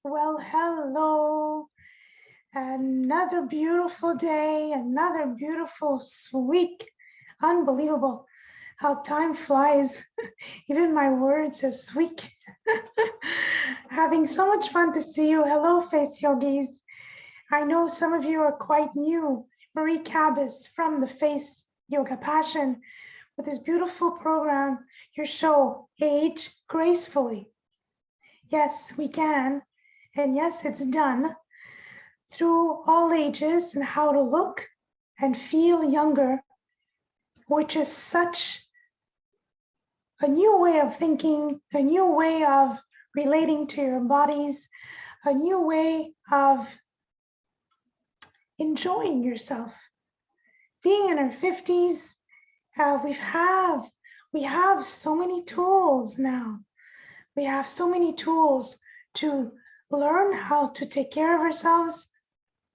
Well, hello. Another beautiful day, another beautiful week. Unbelievable how time flies. Even my words as week. Having so much fun to see you. Hello, Face Yogis. I know some of you are quite new. Marie Cabas from the Face Yoga Passion with this beautiful program, your show, Age Gracefully. Yes, we can. And yes, it's done through all ages and how to look and feel younger, which is such a new way of thinking, a new way of relating to your bodies, a new way of enjoying yourself. Being in our 50s, we have so many tools now. We have so many tools to learn how to take care of ourselves,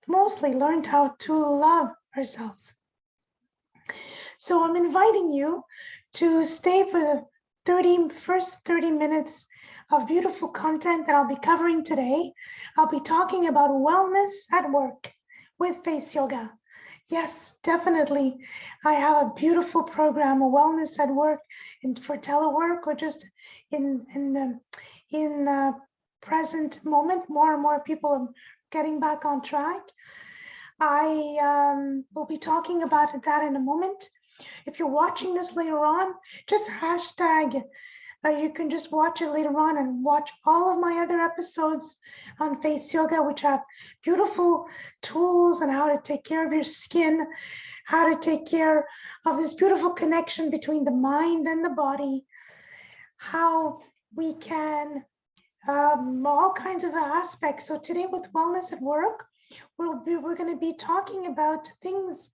mostly learned how to love ourselves. So I'm inviting you to stay for the first 30 minutes of beautiful content that I'll be covering today. I'll be talking about wellness at work with Face Yoga. Yes, definitely. I have a beautiful program, a wellness at work, and for telework or just in present moment, more and more people are getting back on track. I will be talking about that in a moment. If you're watching this later on, just hashtag. You can just watch it later on and watch all of my other episodes on Face Yoga, which have beautiful tools on how to take care of your skin, how to take care of this beautiful connection between the mind and the body, how we can, all kinds of aspects. So today with Wellness at Work, we're going to be talking about things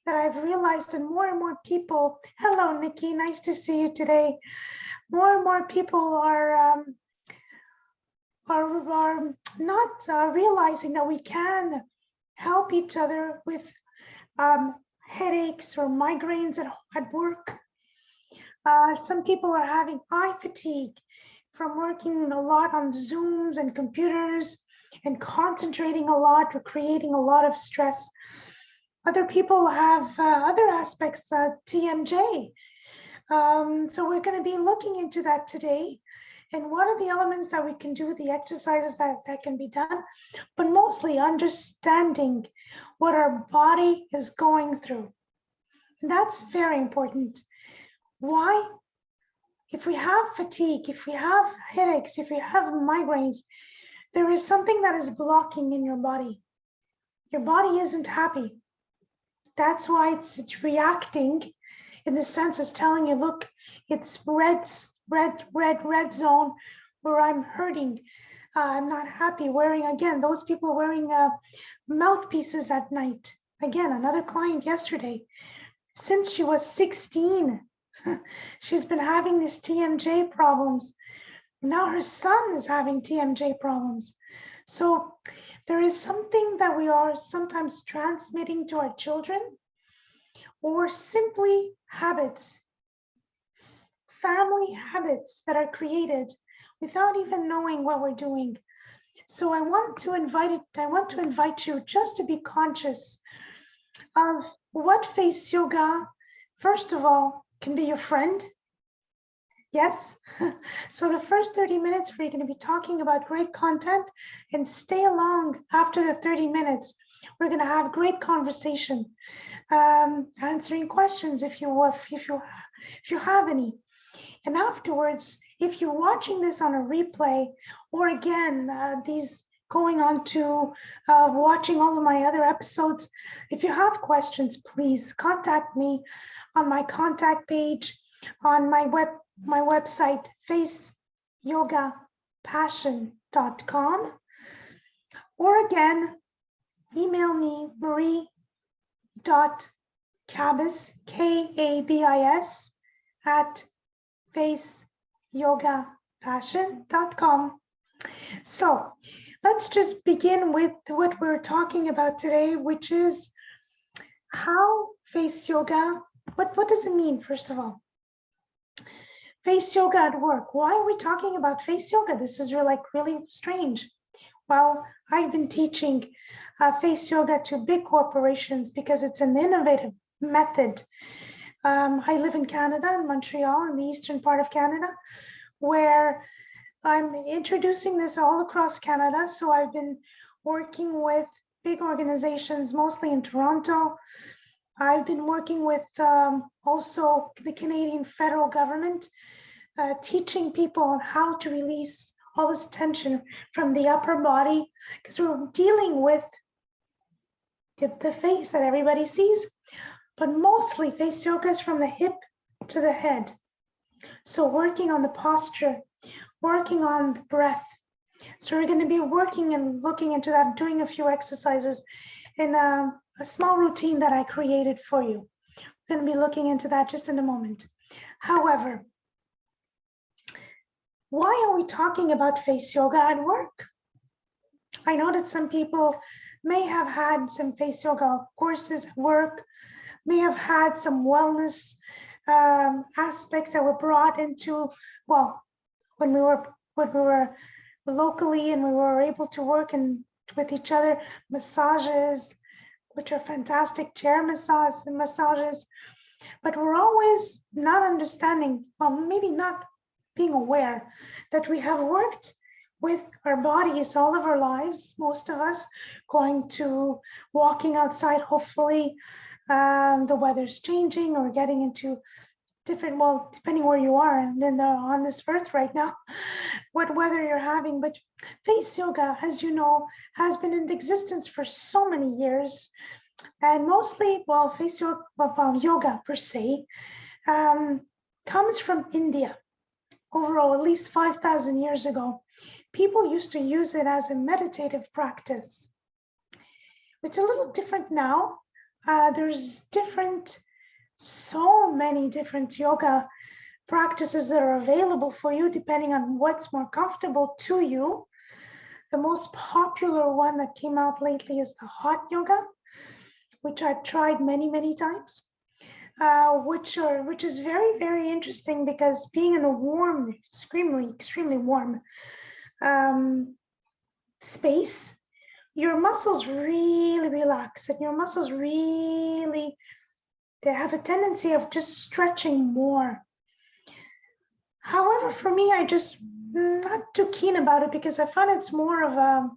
that I've realized and more people. Hello, Nikki. Nice to see you today. More and more people are not realizing that we can help each other with headaches or migraines at work. Some people are having eye fatigue from working a lot on Zooms and computers and concentrating a lot or creating a lot of stress. Other people have other aspects, TMJ. So we're going to be looking into that today. And what are the elements that we can do, the exercises that can be done, but mostly understanding what our body is going through. And that's very important. Why? If we have fatigue, if we have headaches, if we have migraines, there is something that is blocking in your body. Your body isn't happy. That's why it's reacting in the sense it's telling you, look, it's red zone where I'm hurting. I'm not happy wearing, again, those people wearing mouthpieces at night. Again, another client yesterday, since she was 16, she's been having these TMJ problems. Now her son is having TMJ problems. So there is something that we are sometimes transmitting to our children, or simply habits, family habits that are created without even knowing what we're doing. So I want to invite you just to be conscious of what Face Yoga, first of all, can be your friend. Yes. So the first 30 minutes, we're going to be talking about great content, and stay along after the 30 minutes. We're going to have great conversation, answering questions if you have any. And afterwards, if you're watching this on a replay, or again, these going on to watching all of my other episodes, if you have questions, please contact me on my contact page on my website, faceyogapassion.com, or again, email me, Marie.Cabas, Kabis, at faceyogapassion.com. So let's just begin with what we're talking about today, which is how Face Yoga, what does it mean, first of all? Face Yoga at work. Why are we talking about Face Yoga? This is really strange. Well, I've been teaching face yoga to big corporations because it's an innovative method. I live in Canada, in Montreal, in the eastern part of Canada, where I'm introducing this all across Canada. So I've been working with big organizations, mostly in Toronto. I've been working with also the Canadian federal government, teaching people on how to release all this tension from the upper body, because we're dealing with the face that everybody sees, but mostly face yoga is from the hip to the head. So working on the posture, working on the breath. So we're going to be working and looking into that, doing a few exercises in a small routine that I created for you. We're going to be looking into that just in a moment. However, why are we talking about face yoga at work? I know that some people may have had some face yoga courses at work, may have had some wellness aspects that were brought into, well, when we were locally and we were able to work with each other, massages, which are fantastic, chair massages, but we're always not understanding, well, maybe not being aware that we have worked with our bodies all of our lives, most of us going to walking outside, hopefully the weather's changing or getting into different, well, depending where you are and then on this earth right now, what weather you're having. But face yoga, as you know, has been in existence for so many years. And mostly, well, face yoga, well, yoga per se, comes from India. Overall, at least 5,000 years ago, people used to use it as a meditative practice. It's a little different now. There's so many different yoga practices that are available for you, depending on what's more comfortable to you. The most popular one that came out lately is the hot yoga, which I've tried many, many times. Which is very, very interesting because being in a warm, extremely warm space, your muscles really relax and your muscles really, they have a tendency of just stretching more. However, for me, I just not too keen about it because I find it's more of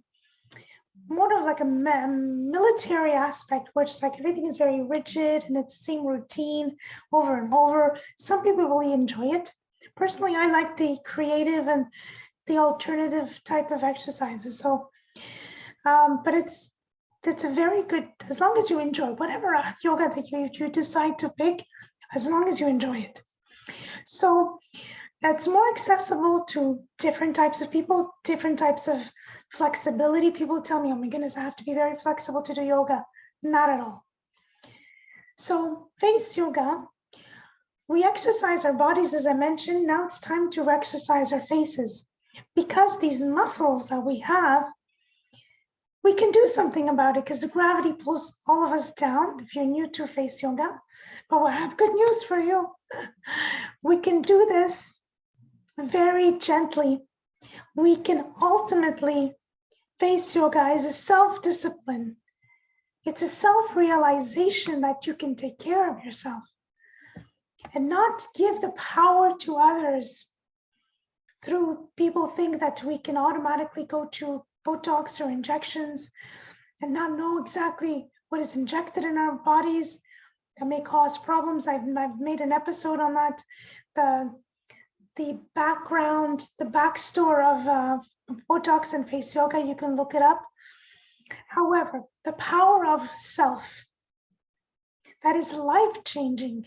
like a military aspect, where it's like everything is very rigid and it's the same routine over and over. Some people really enjoy it. Personally, I like the creative and the alternative type of exercises. So, but it's a very good, as long as you enjoy whatever yoga that you decide to pick, as long as you enjoy it. So it's more accessible to different types of people, different types of flexibility. People tell me, oh my goodness, I have to be very flexible to do yoga. Not at all. So face yoga, we exercise our bodies, as I mentioned. Now it's time to exercise our faces, because these muscles that we have, we can do something about it because the gravity pulls all of us down if you're new to face yoga. But we'll have good news for you. We can do this very gently. We can ultimately, face yoga is a self-discipline. It's a self-realization that you can take care of yourself and not give the power to others through people think that we can automatically go to Botox or injections and not know exactly what is injected in our bodies. That may cause problems. I've made an episode on that. The background, the backstory of Botox and face yoga, you can look it up. However, the power of self, that is life-changing.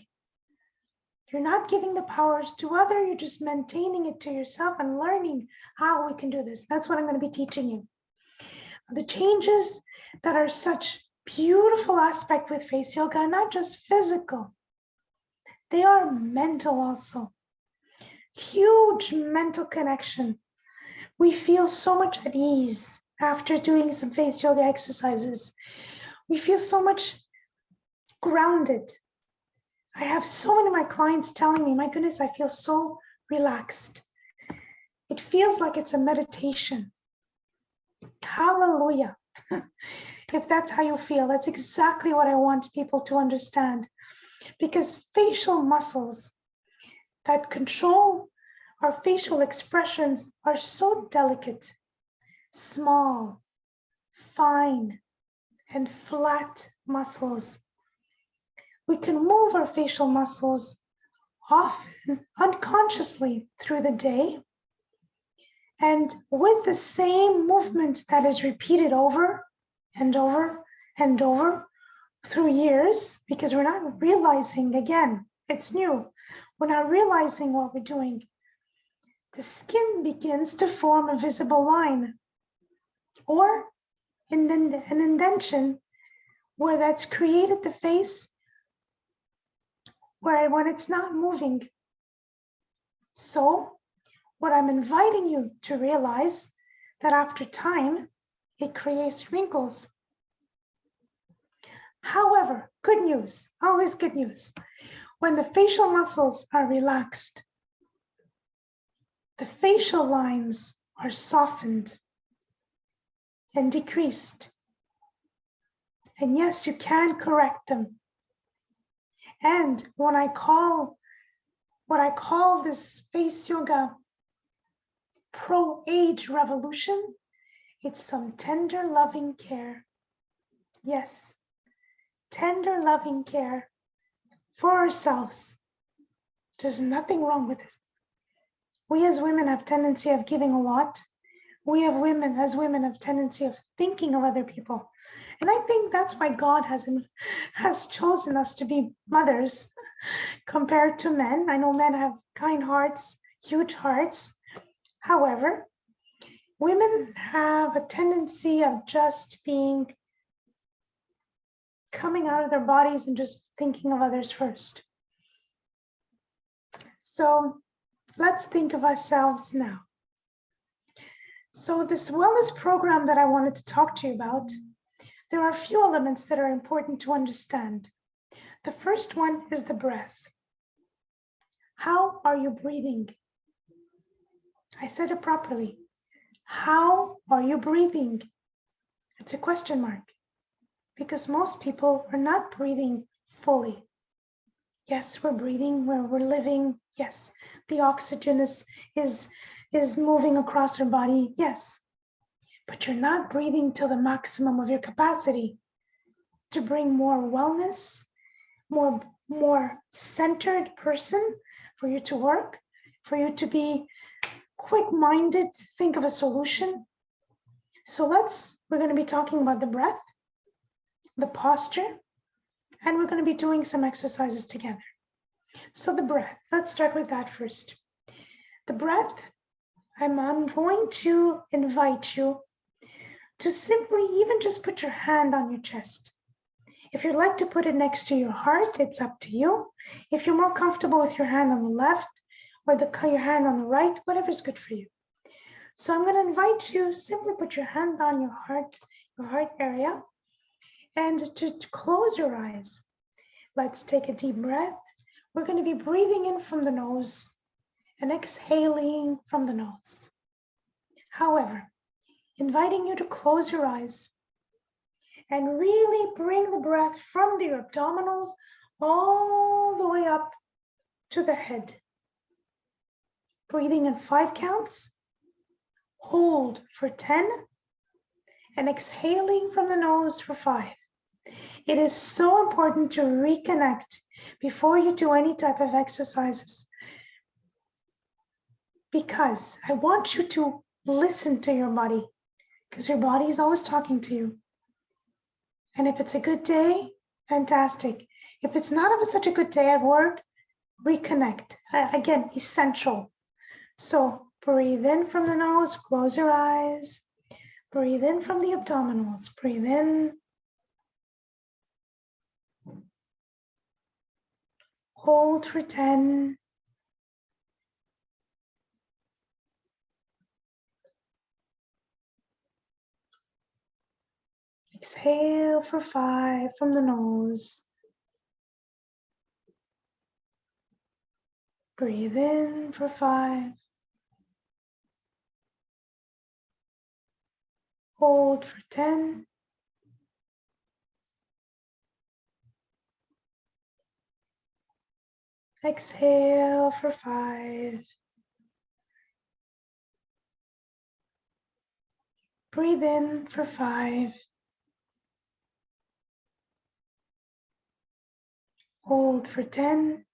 You're not giving the powers to others, you're just maintaining it to yourself and learning how we can do this. That's what I'm going to be teaching you. The changes that are such beautiful aspect with face yoga are not just physical, they are mental also. Huge mental connection. We feel so much at ease after doing some face yoga exercises. We feel so much grounded. I have so many of my clients telling me, my goodness, I feel so relaxed. It feels like it's a meditation. Hallelujah. If that's how you feel, that's exactly what I want people to understand. Because facial muscles that control our facial expressions are so delicate, small, fine, and flat muscles. We can move our facial muscles often unconsciously through the day. And with the same movement that is repeated over and over and over through years, because we're not realizing, again, it's new. We're not realizing what we're doing. The skin begins to form a visible line or an indentation where that's created the face where when it's not moving. So what I'm inviting you to realize that after time, it creates wrinkles. However, good news, always good news. When the facial muscles are relaxed, the facial lines are softened and decreased. And yes, you can correct them. And when I call what I call this face yoga pro-age revolution, it's some tender loving care. Yes, tender loving care for ourselves. There's nothing wrong with this. We as women have tendency of giving a lot. We have women as women have tendency of thinking of other people. And I think that's why God has chosen us to be mothers compared to men. I know men have kind hearts, huge hearts. However, women have a tendency of just coming out of their bodies and just thinking of others first. So let's think of ourselves now. So this wellness program that I wanted to talk to you about, there are a few elements that are important to understand. The first one is the breath. How are you breathing? I said it properly. How are you breathing? It's a question mark because most people are not breathing fully. Yes, we're breathing, we're living. Yes, the oxygen is moving across our body. Yes, but you're not breathing to the maximum of your capacity to bring more wellness, more centered person for you to work, for you to be quick-minded, think of a solution. So we're going to be talking about the breath, the posture, and we're going to be doing some exercises together. So the breath, let's start with that first. The breath, I'm going to invite you to simply even just put your hand on your chest. If you'd like to put it next to your heart, it's up to you. If you're more comfortable with your hand on the left or your hand on the right, whatever's good for you. So I'm going to invite you, simply put your hand on your heart area, and to close your eyes. Let's take a deep breath. We're going to be breathing in from the nose and exhaling from the nose. However, inviting you to close your eyes and really bring the breath from the abdominals all the way up to the head. Breathing in 5 counts, hold for 10, and exhaling from the nose for 5. It is so important to reconnect before you do any type of exercises, because I want you to listen to your body, because your body is always talking to you. And if it's a good day, fantastic. If it's not such a good day at work, reconnect. Again, essential. So breathe in from the nose, close your eyes. Breathe in from the abdominals, breathe in. Hold for 10. Exhale for 5 from the nose. Breathe in for 5. Hold for 10. Exhale for 5. Breathe in for 5. Hold for 10.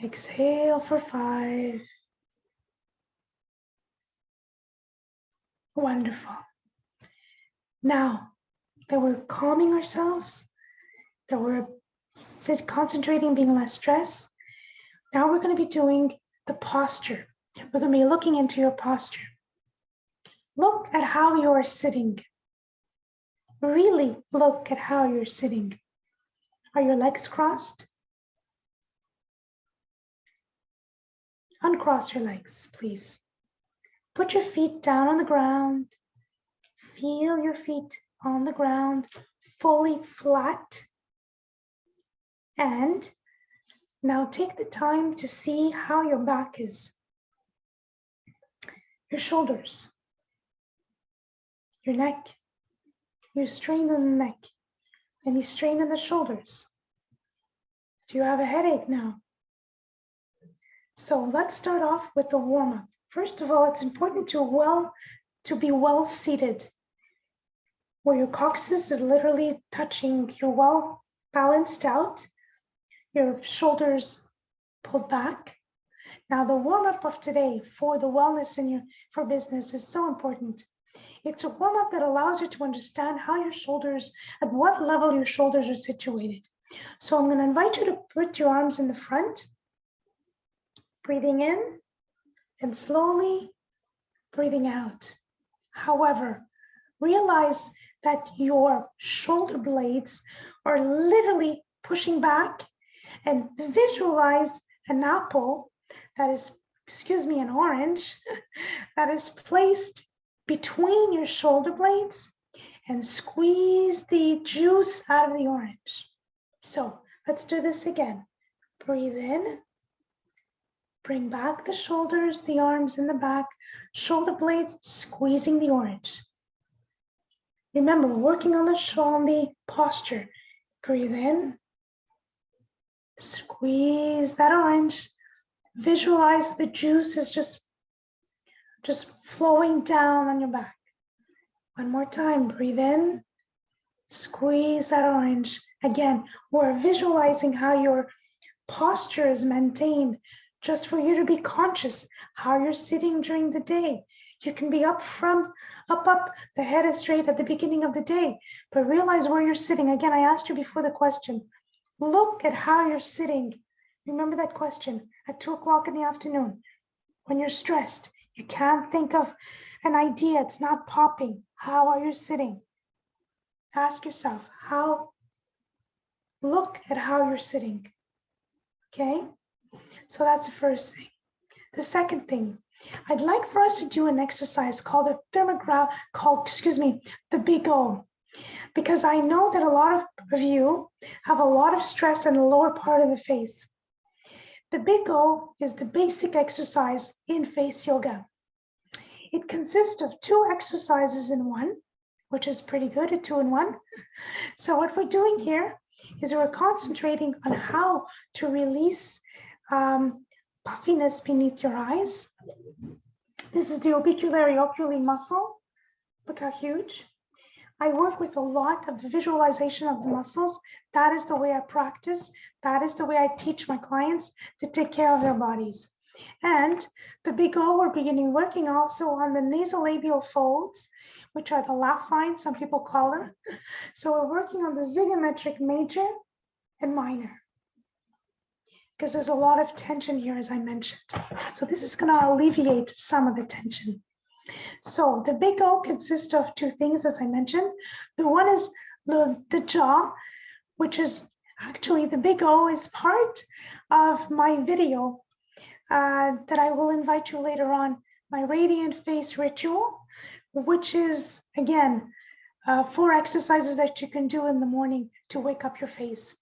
Exhale for 5. Wonderful. Now that we're calming ourselves, that we're concentrating, being less stressed, now we're going to be doing the posture. We're going to be looking into your posture. Look at how you are sitting. Really look at how you're sitting. Are your legs crossed? Uncross your legs, please. Put your feet down on the ground. Feel your feet on the ground, fully flat. And now take the time to see how your back is. Your shoulders, your neck. You strain in the neck and you strain in the shoulders. Do you have a headache now? So let's start off with the warm-up. First of all, it's important to be well seated, where your coccyx is literally touching, you're well balanced out, your shoulders pulled back. Now the warm-up of today for the wellness for business is so important. It's a warm-up that allows you to understand how your shoulders, at what level your shoulders are situated. So I'm going to invite you to put your arms in the front, breathing in and slowly breathing out. However, realize that your shoulder blades are literally pushing back, and visualize an apple that is, an orange that is placed between your shoulder blades, and squeeze the juice out of the orange. So let's do this again. Breathe in, bring back the shoulders, the arms in the back, shoulder blades, squeezing the orange. Remember, we're working on the posture. Breathe in, squeeze that orange. Visualize the juice is just flowing down on your back. One more time, breathe in, squeeze that orange. Again, we're visualizing how your posture is maintained, just for you to be conscious how you're sitting during the day. You can be up, the head is straight at the beginning of the day, but realize where you're sitting. Again, I asked you before the question, look at how you're sitting. Remember that question at 2:00 in the afternoon. When you're stressed, you can't think of an idea, it's not popping. How are you sitting? Ask yourself, look at how you're sitting. Okay? So that's the first thing. The second thing, I'd like for us to do an exercise called the Big O, because I know that a lot of you have a lot of stress in the lower part of the face. The Big O is the basic exercise in face yoga. It consists of 2 exercises in one, which is pretty good, a 2 in 1. So what we're doing here is we're concentrating on how to release puffiness beneath your eyes. This is the orbicularis oculi muscle. Look how huge. I work with a lot of the visualization of the muscles. That is the way I practice. That is the way I teach my clients to take care of their bodies. And the Big O, we're working also on the nasolabial folds, which are the laugh lines, some people call them. So we're working on the zygomatic major and minor, because there's a lot of tension here, as I mentioned. So this is going to alleviate some of the tension. So the Big O consists of 2 things, as I mentioned. The one is the jaw, which is actually the Big O is part of my video that I will invite you later on, my radiant face ritual, which is, again, 4 exercises that you can do in the morning to wake up your face.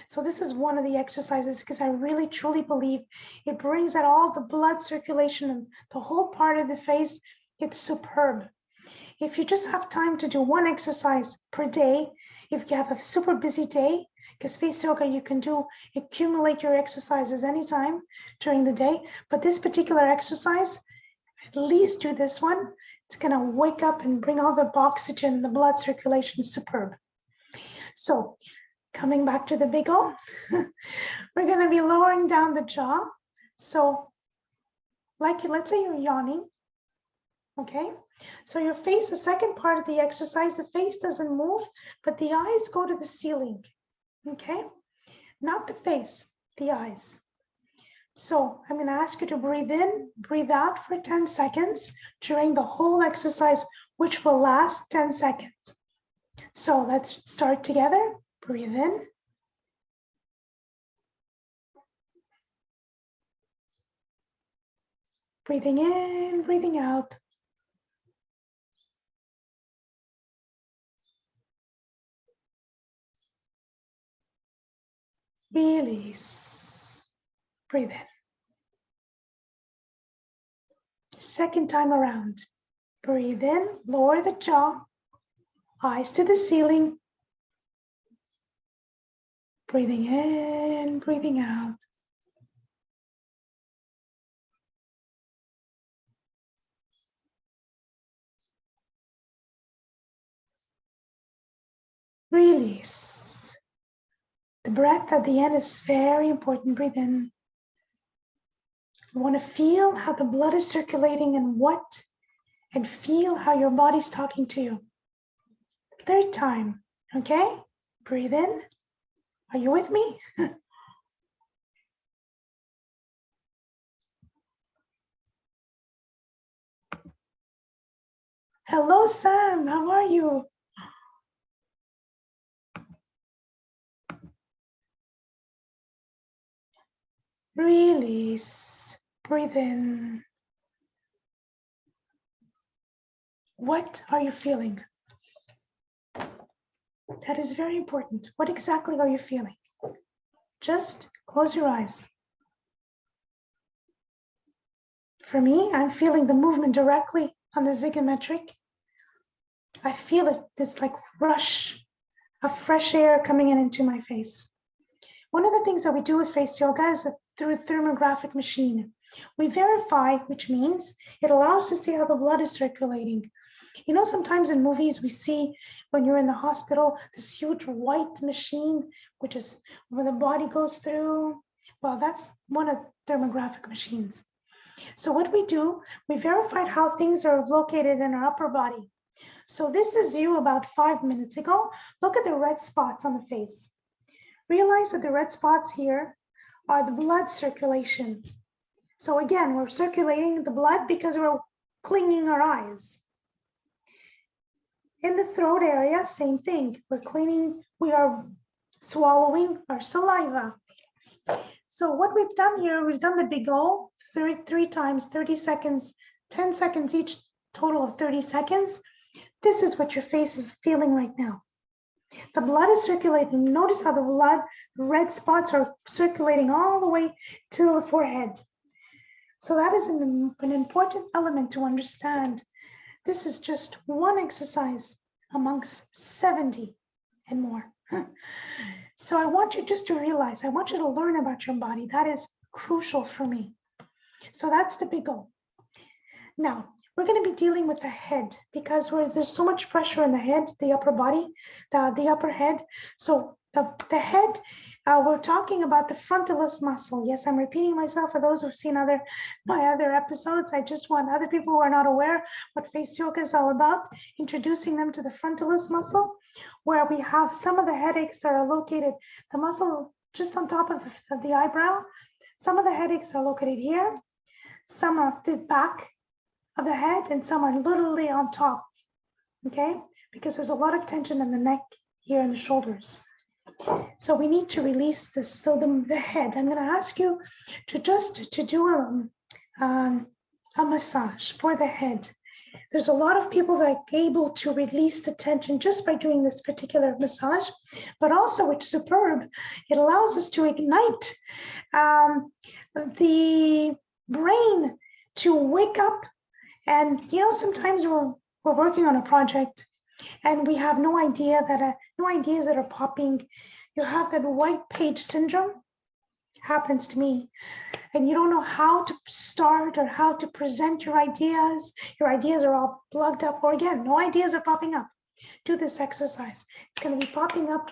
So this is one of the exercises because I really truly believe it brings out all the blood circulation and the whole part of the face. It's superb. If you just have time to do one exercise per day, if you have a super busy day, because face yoga, you can accumulate your exercises anytime during the day. But this particular exercise, at least do this one. It's going to wake up and bring all the oxygen, the blood circulation. Superb. So coming back to the big O, we're going to be lowering down the jaw. So let's say you're yawning. Okay, so your face, the second part of the exercise, the face doesn't move, but the eyes go to the ceiling. Okay, not the face, the eyes. So I'm going to ask you to breathe in, breathe out for 10 seconds during the whole exercise, which will last 10 seconds. So let's start together. Breathe in. Breathing in, breathing out. Release. Breathe in. Second time around. Breathe in, lower the jaw, eyes to the ceiling. Breathing in, breathing out. Release. The breath at the end is very important. Breathe in. You want to feel how the blood is circulating and feel how your body's talking to you. Third time, okay? Breathe in. Are you with me? Hello, Sam. How are you? Release. Breathe in. What are you feeling? That is very important. What exactly are you feeling? Just close your eyes. For me, I'm feeling the movement directly on the zygomatic. I feel it, this like rush of fresh air coming in into my face. One of the things that we do with face yoga is through a thermographic machine. We verify, which means it allows us to see how the blood is circulating. You know, sometimes in movies we see when you're in the hospital, this huge white machine, which is where the body goes through. Well, that's one of the thermographic machines. So what we do, we verified how things are located in our upper body. So this is you about 5 minutes ago. Look at the red spots on the face. Realize that the red spots here are the blood circulation. So again, we're circulating the blood because we're cleaning our eyes. In the throat area, same thing. We are swallowing our saliva. So what we've done here, we've done the big O three times, 30 seconds, 10 seconds each, total of 30 seconds. This is what your face is feeling right now. The blood is circulating. Notice how the red spots are circulating all the way to the forehead. So that is an important element to understand. This is just one exercise amongst 70 and more. So I want you just to realize, I want you to learn about your body. That is crucial for me. So that's the big goal. Now, we're going to be dealing with the head because there's so much pressure in the head, the upper body, the upper head. So the head, we're talking about the frontalis muscle. Yes, I'm repeating myself for those who've seen my other episodes. I just want other people who are not aware what face yoga is all about, introducing them to the frontalis muscle, where we have some of the headaches that are located, the muscle just on top of the eyebrow. Some of the headaches are located here, some are at the back of the head, and some are literally on top, okay? Because there's a lot of tension in the neck here and the shoulders. So we need to release this. So the head, I'm gonna ask you to do a massage for the head. There's a lot of people that are able to release the tension just by doing this particular massage, but also, which is superb, it allows us to ignite the brain to wake up. And sometimes we're working on a project and we have no idea that no ideas that are popping. You have that white page syndrome. Happens to me. And you don't know how to start or how to present your ideas. Your ideas are all plugged up, or again, no ideas are popping up. Do this exercise. It's going to be popping up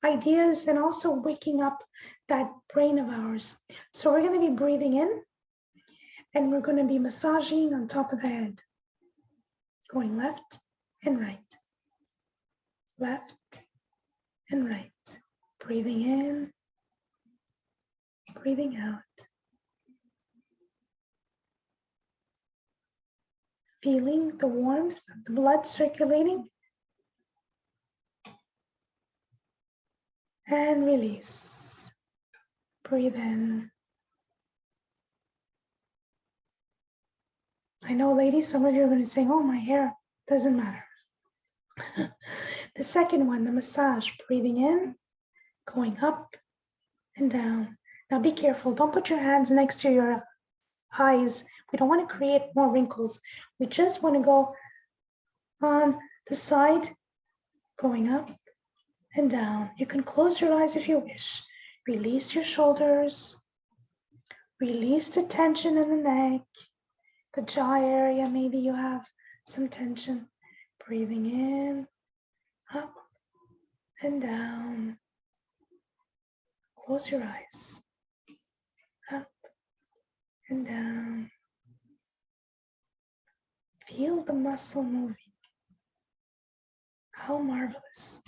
ideas and also waking up that brain of ours. So we're going to be breathing in and we're going to be massaging on top of the head, going left and right, left and right, breathing in, breathing out. Feeling the warmth of the blood circulating. And release. Breathe in. I know, ladies, some of you are going to say, oh, my hair doesn't matter. The second one, the massage, breathing in, going up and down. Now be careful. Don't put your hands next to your eyes. We don't want to create more wrinkles. We just want to go on the side, going up and down. You can close your eyes if you wish. Release your shoulders. Release the tension in the neck, the jaw area. Maybe you have some tension. Breathing in, up and down. Close your eyes. Up and down. Feel the muscle moving. How marvelous.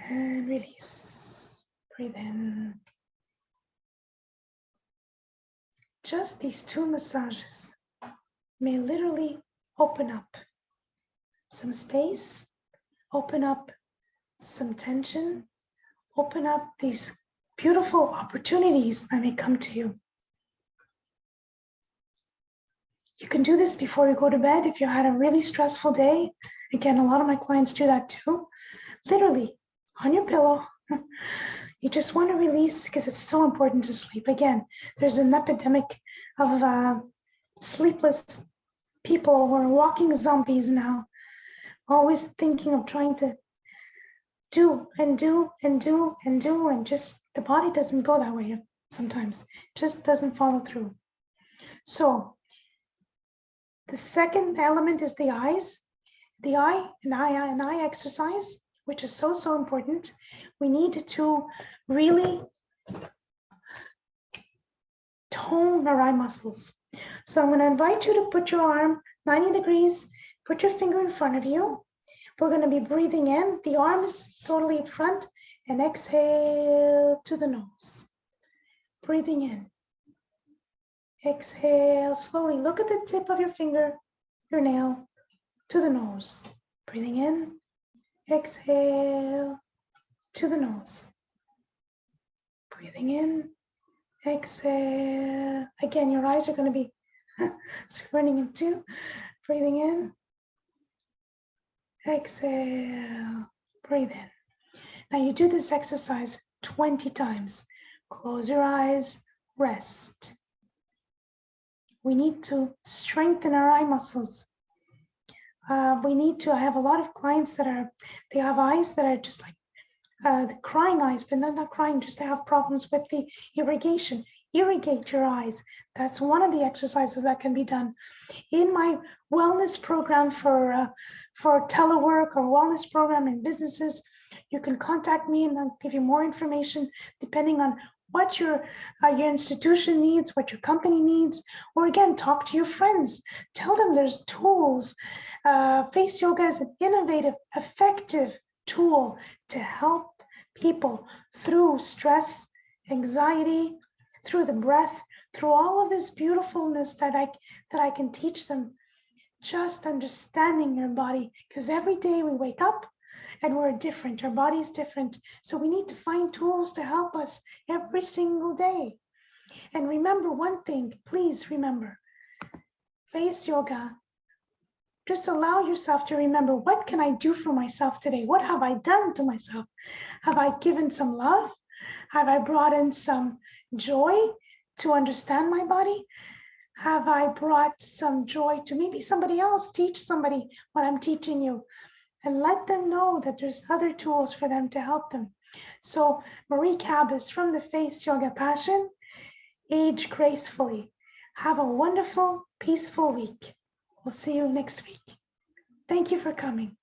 And release. Breathe in. Just these two massages may literally open up some space, open up some tension, open up these beautiful opportunities that may come to you. You can do this before you go to bed if you had a really stressful day. Again, a lot of my clients do that too. Literally, on your pillow, you just want to release because it's so important to sleep. Again, there's an epidemic of sleepless people who are walking zombies now, always thinking of trying to do and do and do and do, and just the body doesn't go that way sometimes, just doesn't follow through. So the second element is the eyes. The eye exercise, which is so important. We need to really tone our eye muscles. So I'm going to invite you to put your arm 90 degrees, put your finger in front of you. We're going to be breathing in. The arm is totally in front, and exhale to the nose. Breathing in. Exhale slowly. Look at the tip of your finger, your nail, to the nose. Breathing in. Exhale to the nose. Breathing in. Exhale. Again, your eyes are going to be squinting in two. Breathing in. Exhale. Breathe in. Now you do this exercise 20 times. Close your eyes. Rest. We need to strengthen our eye muscles. I have a lot of clients they have eyes that are just like the crying eyes, but they're not crying, just they have problems with the irrigation. Irrigate your eyes. That's one of the exercises that can be done. In my wellness program for telework or wellness program in businesses, you can contact me and I'll give you more information depending on what your institution needs, what your company needs, or again, talk to your friends. Tell them there's tools. Face Yoga is an innovative, effective tool to help people through stress, anxiety, through the breath, through all of this beautifulness that I can teach them. Just understanding your body, because every day we wake up and we're different. Our body is different. So we need to find tools to help us every single day. And remember one thing, please remember, face yoga, just allow yourself to remember, what can I do for myself today? What have I done to myself? Have I given some love? Have I brought in some joy to understand my body? Have I brought some joy to maybe somebody else? Teach somebody what I'm teaching you and let them know that there's other tools for them to help them. So Marie Cabas from the Face Yoga Passion, age gracefully. Have a wonderful, peaceful week. We'll see you next week. Thank you for coming.